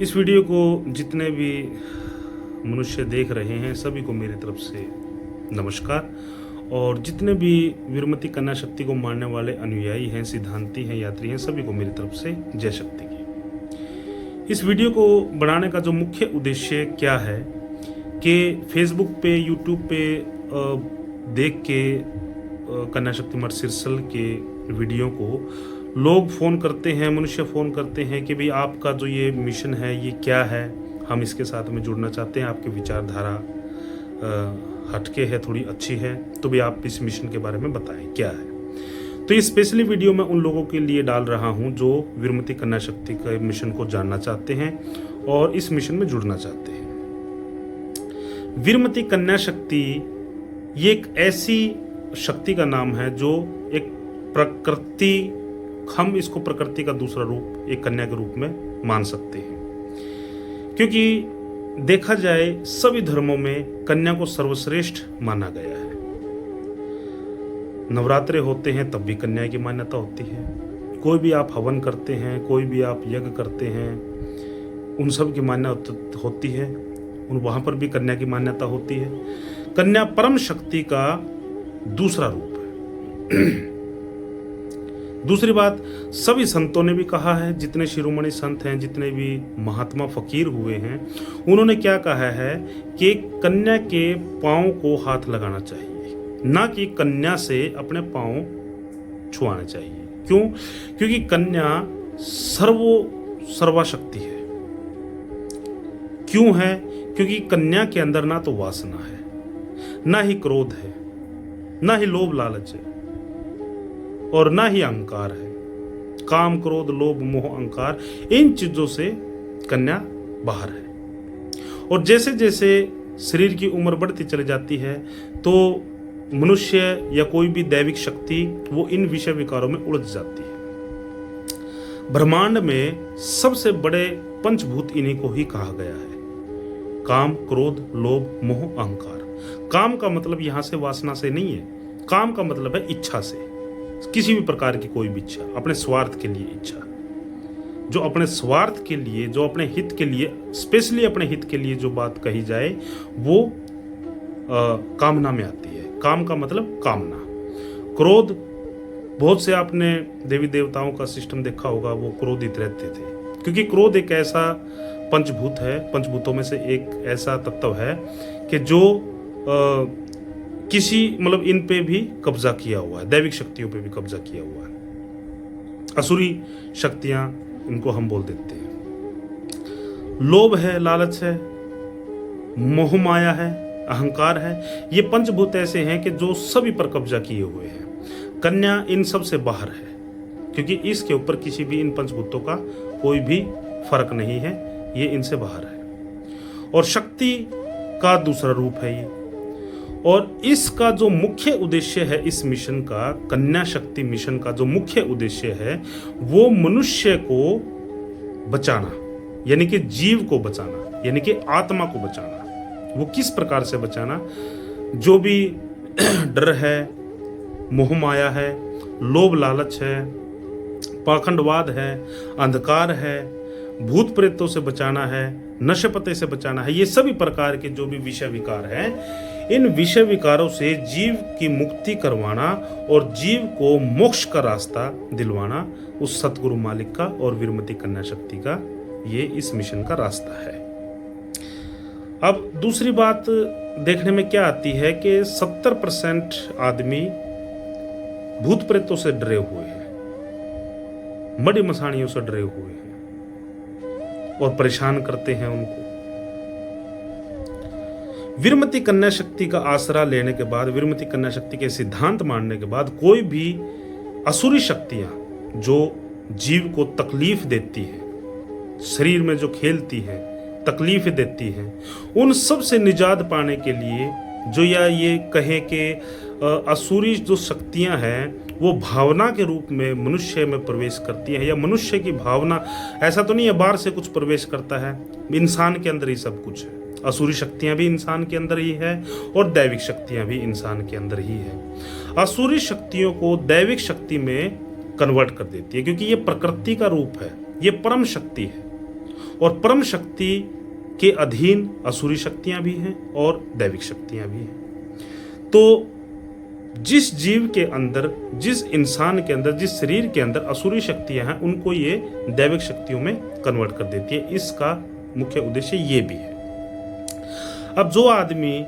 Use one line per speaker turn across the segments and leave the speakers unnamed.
इस वीडियो को जितने भी मनुष्य देख रहे हैं सभी को मेरी तरफ से नमस्कार। और जितने भी वीरमती कन्या शक्ति को मानने वाले अनुयायी हैं, सिद्धांती हैं, यात्री हैं, सभी को मेरी तरफ से जय शक्ति की। इस वीडियो को बनाने का जो मुख्य उद्देश्य क्या है कि फेसबुक पे, यूट्यूब पे देख के कन्या शक्ति मठ सिरसल के वीडियो को लोग फ़ोन करते हैं, मनुष्य फ़ोन करते हैं कि भाई आपका जो ये मिशन है ये क्या है, हम इसके साथ में जुड़ना चाहते हैं, आपकी विचारधारा हटके है, थोड़ी अच्छी है, तो भी आप इस मिशन के बारे में बताएं क्या है। तो ये स्पेशली वीडियो मैं उन लोगों के लिए डाल रहा हूं जो वीरमती कन्या शक्ति के मिशन को जानना चाहते हैं और इस मिशन में जुड़ना चाहते हैं। वीरमती कन्या शक्ति ये एक ऐसी शक्ति का नाम है जो एक प्रकृति, हम इसको प्रकृति का दूसरा रूप, एक कन्या के रूप में मान सकते हैं। क्योंकि देखा जाए सभी धर्मों में कन्या को सर्वश्रेष्ठ माना गया है। नवरात्रे होते हैं तब भी कन्या की मान्यता होती है। कोई भी आप हवन करते हैं, कोई भी आप यज्ञ करते हैं, उन सब की मान्यता होती है, उन वहां पर भी कन्या की मान्यता होती है। कन्या परम शक्ति का दूसरा रूप है। दूसरी बात, सभी संतों ने भी कहा है, जितने शिरोमणि संत हैं, जितने भी महात्मा फकीर हुए हैं, उन्होंने क्या कहा है कि कन्या के पांव को हाथ लगाना चाहिए, ना कि कन्या से अपने पांव छुआना चाहिए। क्यों? क्योंकि कन्या सर्वाशक्ति है। क्यों है? क्योंकि कन्या के अंदर ना तो वासना है, ना ही क्रोध है, ना ही लोभ लालच है, और ना ही अहंकार है। काम, क्रोध, लोभ, मोह, अहंकार, इन चीजों से कन्या बाहर है। और जैसे जैसे शरीर की उम्र बढ़ती चली जाती है तो मनुष्य या कोई भी दैविक शक्ति वो इन विषय विकारों में उलझ जाती है। ब्रह्मांड में सबसे बड़े पंचभूत इन्हीं को ही कहा गया है: काम, क्रोध, लोभ, मोह, अहंकार। काम का मतलब यहां से वासना से नहीं है, काम का मतलब है इच्छा से, किसी भी प्रकार की कोई भी इच्छा, अपने स्वार्थ के लिए इच्छा, जो अपने स्वार्थ के लिए, जो अपने हित के लिए, स्पेशली अपने हित के लिए जो बात कही जाए वो कामना में आती है। काम का मतलब कामना। क्रोध, बहुत से आपने देवी देवताओं का सिस्टम देखा होगा, वो क्रोधित रहते थे, क्योंकि क्रोध एक ऐसा पंचभूत है, पंचभूतों में से एक ऐसा तत्व है कि जो किसी मतलब इन पे भी कब्जा किया हुआ है, दैविक शक्तियों पे भी कब्जा किया हुआ है। असुरी शक्तियां इनको हम बोल देते हैं। लोभ है, लालच है, मोह माया है, अहंकार है। ये पंचभूत ऐसे हैं कि जो सभी पर कब्जा किए हुए हैं। कन्या इन सब से बाहर है, क्योंकि इसके ऊपर किसी भी इन पंचभूतों का कोई भी फर्क नहीं है, ये इनसे बाहर है। और शक्ति का दूसरा रूप है ये। और इसका जो मुख्य उद्देश्य है इस मिशन का, कन्या शक्ति मिशन का जो मुख्य उद्देश्य है वो मनुष्य को बचाना, यानी कि जीव को बचाना, यानी कि आत्मा को बचाना। वो किस प्रकार से बचाना? जो भी डर है, मोह माया है, लोभ लालच है, पाखंडवाद है, अंधकार है, भूत प्रेतों से बचाना है, नशे पते से बचाना है। ये सभी प्रकार के जो भी विषय विकार हैं, इन विषय विकारों से जीव की मुक्ति करवाना और जीव को मोक्ष का रास्ता दिलवाना उस सतगुरु मालिक का और वीरमती कन्या शक्ति का ये इस मिशन का रास्ता है। अब दूसरी बात देखने में क्या आती है कि 70% आदमी भूत प्रेतों से डरे हुए हैं, मड़ी मसाणियों से डरे हुए हैं और परेशान करते हैं उनको। वीरमती कन्या शक्ति का आसरा लेने के बाद, वीरमती कन्या शक्ति के सिद्धांत मानने के बाद, कोई भी असुरी शक्तियां जो जीव को तकलीफ देती है, शरीर में जो खेलती है, तकलीफ देती है, उन सब से निजात पाने के लिए जो या ये कहें कि असुरी जो शक्तियां हैं वो भावना के रूप में मनुष्य में प्रवेश करती है, या मनुष्य की भावना, ऐसा तो नहीं है बाहर से कुछ प्रवेश करता है, इंसान के अंदर ही सब कुछ है। असुरी शक्तियां भी इंसान के अंदर ही है और दैविक शक्तियां भी इंसान के अंदर ही है। असुरी शक्तियों को दैविक शक्ति में कन्वर्ट कर देती है, क्योंकि ये प्रकृति का रूप है, ये परम शक्ति है। और परम शक्ति के अधीन असुरी शक्तियां भी हैं और दैविक शक्तियां भी हैं। तो जिस जीव के अंदर, जिस इंसान के अंदर, जिस शरीर के अंदर असुरी शक्तियां हैं, उनको ये दैविक शक्तियों में कन्वर्ट कर देती है। इसका मुख्य उद्देश्य ये भी है। अब जो आदमी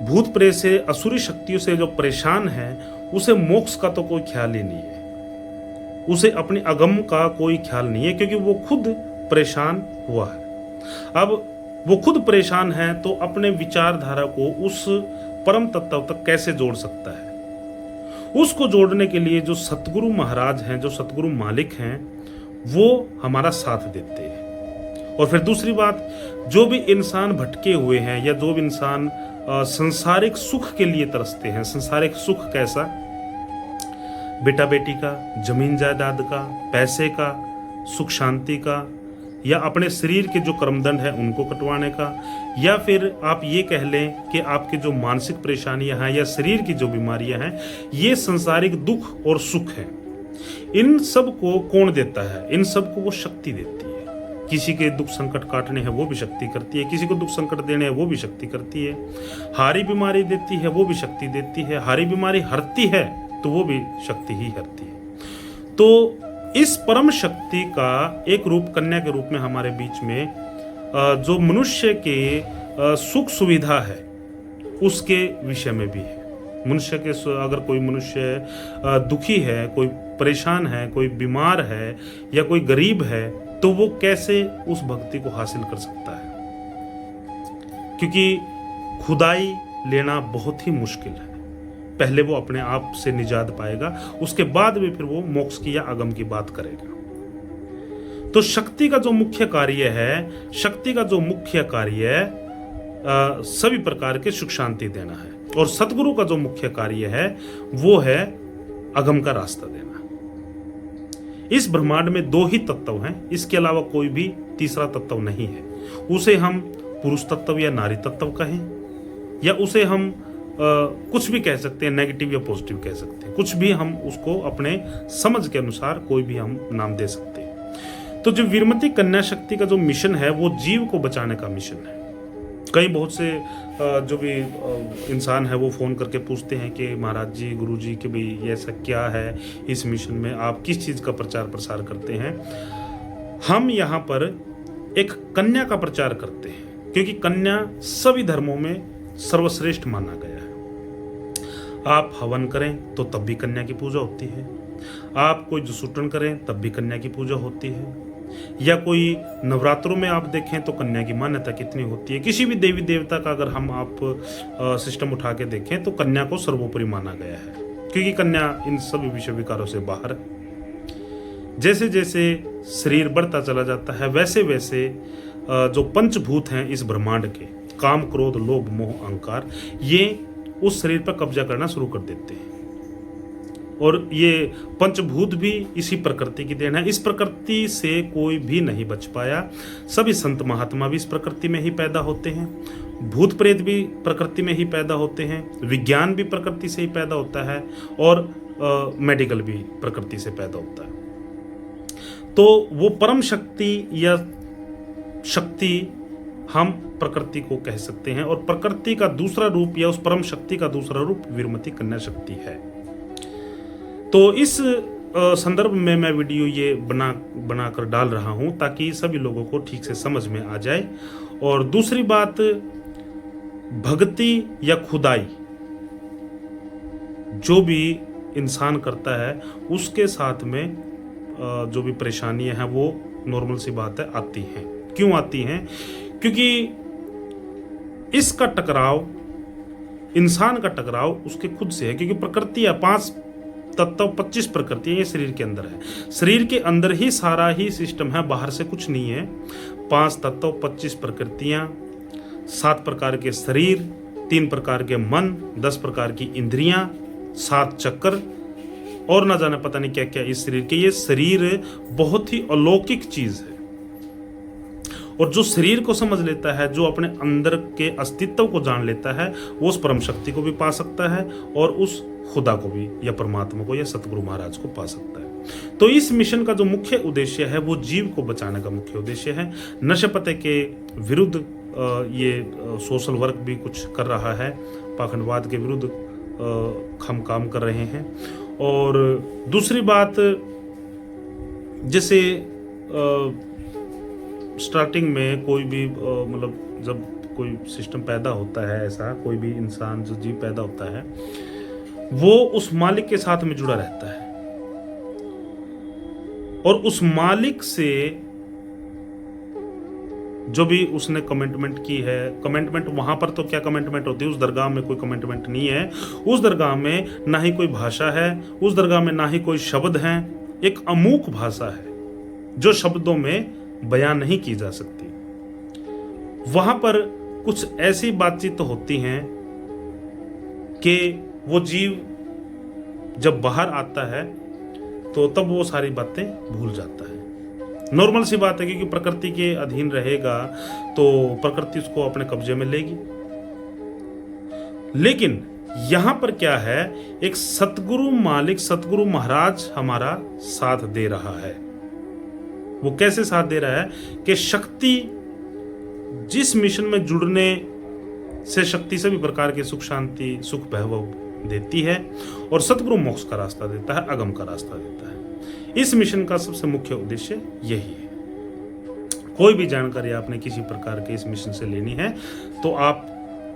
भूत प्रेत से, असुरी शक्तियों से जो परेशान है, उसे मोक्ष का तो कोई ख्याल ही नहीं है, उसे अपने अगम का कोई ख्याल नहीं है, क्योंकि वो खुद परेशान हुआ है। अब वो खुद परेशान है तो अपने विचारधारा को उस परम तत्व तक कैसे जोड़ सकता है? उसको जोड़ने के लिए जो सतगुरु महाराज हैं, जो सतगुरु मालिक हैं, वो हमारा साथ देते हैं। और फिर दूसरी बात, जो भी इंसान भटके हुए हैं या जो भी इंसान संसारिक सुख के लिए तरसते हैं, संसारिक सुख कैसा? बेटा बेटी का, जमीन जायदाद का, पैसे का, सुख शांति का, या अपने शरीर के जो कर्मदंड है उनको कटवाने का, या फिर आप ये कह लें कि आपकी जो मानसिक परेशानियां हैं या शरीर की जो बीमारियां हैं, ये संसारिक दुख और सुख है। इन सब को कौन देता है? इन सब को वो शक्ति देती है। किसी के दुख संकट काटने हैं वो भी शक्ति करती है, किसी को दुख संकट देने हैं वो भी शक्ति करती है। हारी बीमारी देती है वो भी शक्ति देती है, हारी बीमारी हरती है तो वो भी शक्ति ही हरती है। तो इस परम शक्ति का एक रूप कन्या के रूप में हमारे बीच में जो मनुष्य के सुख सुविधा है उसके विषय में भी है। मनुष्य के, अगर कोई मनुष्य दुखी है, कोई परेशान है, कोई बीमार है या कोई गरीब है, तो वो कैसे उस भक्ति को हासिल कर सकता है? क्योंकि खुदाई लेना बहुत ही मुश्किल है। पहले वो अपने आप से निजात पाएगा, उसके बाद भी फिर वो मोक्ष की या अगम की बात करेगा। तो शक्ति का जो मुख्य कार्य है, शक्ति का जो मुख्य कार्य है सभी प्रकार के सुख शांति देना है, और सतगुरु का जो मुख्य कार्य है वो है अगम का रास्ता देना। इस ब्रह्मांड में दो ही तत्व हैं, इसके अलावा कोई भी तीसरा तत्व नहीं है। उसे हम पुरुष तत्व या नारी तत्व कहें, या उसे हम कुछ भी कह सकते हैं, नेगेटिव या पॉजिटिव कह सकते हैं, कुछ भी हम उसको अपने समझ के अनुसार कोई भी हम नाम दे सकते हैं। तो जो वीरमती कन्या शक्ति का जो मिशन है वो जीव को बचाने का मिशन है। कई बहुत से जो भी इंसान है वो फ़ोन करके पूछते हैं कि महाराज जी, गुरु जी, कि भाई ये ऐसा क्या है इस मिशन में, आप किस चीज़ का प्रचार प्रसार करते हैं? हम यहाँ पर एक कन्या का प्रचार करते हैं, क्योंकि कन्या सभी धर्मों में सर्वश्रेष्ठ माना गया है। आप हवन करें तो तब भी कन्या की पूजा होती है, आप कोई जसूटन करें तब भी कन्या की पूजा होती है, या कोई नवरात्रों में आप देखें तो कन्या की मान्यता कितनी होती है। किसी भी देवी देवता का अगर हम आप सिस्टम उठा के देखें तो कन्या को सर्वोपरि माना गया है, क्योंकि कन्या इन सभी विषय विकारों से बाहर है। जैसे जैसे शरीर बढ़ता चला जाता है, वैसे वैसे जो पंचभूत हैं इस ब्रह्मांड के, काम, क्रोध, लोभ, मोह, अहंकार, ये उस शरीर पर कब्जा करना शुरू कर देते हैं। और ये पंचभूत भी इसी प्रकृति की देन है। इस प्रकृति से कोई भी नहीं बच पाया। सभी संत महात्मा भी इस प्रकृति में ही पैदा होते हैं, भूत प्रेत भी प्रकृति में ही पैदा होते हैं, विज्ञान भी प्रकृति से ही पैदा होता है, और मेडिकल भी प्रकृति से पैदा होता है। तो वो परम शक्ति या शक्ति हम प्रकृति को कह सकते हैं, और प्रकृति का दूसरा रूप या उस परम शक्ति का दूसरा रूप वीरमती कन्या शक्ति है। तो इस संदर्भ में मैं वीडियो ये बनाकर डाल रहा हूं ताकि सभी लोगों को ठीक से समझ में आ जाए। और दूसरी बात, भक्ति या खुदाई जो भी इंसान करता है उसके साथ में जो भी परेशानियां हैं वो नॉर्मल सी बात है आती हैं। क्यों आती हैं? क्योंकि इसका टकराव, इंसान का टकराव उसके खुद से है। क्योंकि प्रकृति है, 5 तत्व 25 प्रकृतियां ये शरीर के अंदर है। शरीर के अंदर ही सारा ही सिस्टम है, बाहर से कुछ नहीं है। 5 तत्व 25 प्रकृतियां, 7 प्रकार के शरीर, 3 प्रकार के मन, 10 प्रकार की इंद्रियां, 7 चक्र, और ना जाने पता नहीं क्या क्या इस शरीर के। ये शरीर बहुत ही अलौकिक चीज है, और जो शरीर को समझ लेता है, जो अपने अंदर के अस्तित्व को जान लेता है, वो उस परम शक्ति को भी पा सकता है और उस खुदा को भी, या परमात्मा को, या सतगुरु महाराज को पा सकता है। तो इस मिशन का जो मुख्य उद्देश्य है वो जीव को बचाने का मुख्य उद्देश्य है। नशे पते के विरुद्ध ये सोशल वर्क भी कुछ कर रहा है, पाखंडवाद के विरुद्ध हम काम कर रहे हैं। और दूसरी बात, जैसे स्टार्टिंग में कोई भी मतलब जब कोई सिस्टम पैदा होता है, ऐसा कोई भी इंसान जो जीव पैदा होता है वो उस मालिक के साथ में जुड़ा रहता है और उस मालिक से जो भी उसने कमिटमेंट की है, कमिटमेंट वहां पर तो क्या कमिटमेंट होती है, उस दरगाह में कोई कमिटमेंट नहीं है। उस दरगाह में ना ही कोई भाषा है, उस दरगाह में ना ही कोई शब्द हैं। एक अमूक भाषा है जो शब्दों में बयान नहीं की जा सकती। वहां पर कुछ ऐसी बातचीत तो होती हैं कि वो जीव जब बाहर आता है तो तब वो सारी बातें भूल जाता है। नॉर्मल सी बात है, क्योंकि प्रकृति के अधीन रहेगा तो प्रकृति उसको अपने कब्जे में लेगी। लेकिन यहां पर क्या है, एक सतगुरु मालिक, सतगुरु महाराज हमारा साथ दे रहा है। वो कैसे साथ दे रहा है कि शक्ति जिस मिशन में जुड़ने से शक्ति सभी प्रकार के सुख शांति सुख वैभव देती है और सतगुरु मोक्ष का रास्ता देता है, अगम का रास्ता देता है। इस मिशन का सबसे मुख्य उद्देश्य यही है। कोई भी जानकारी आपने किसी प्रकार के इस मिशन से लेनी है तो आप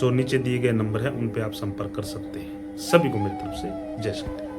जो नीचे दिए गए नंबर है उन पे आप संपर्क कर सकते हैं। सभी को मेरी तरफ से जय श्री राम।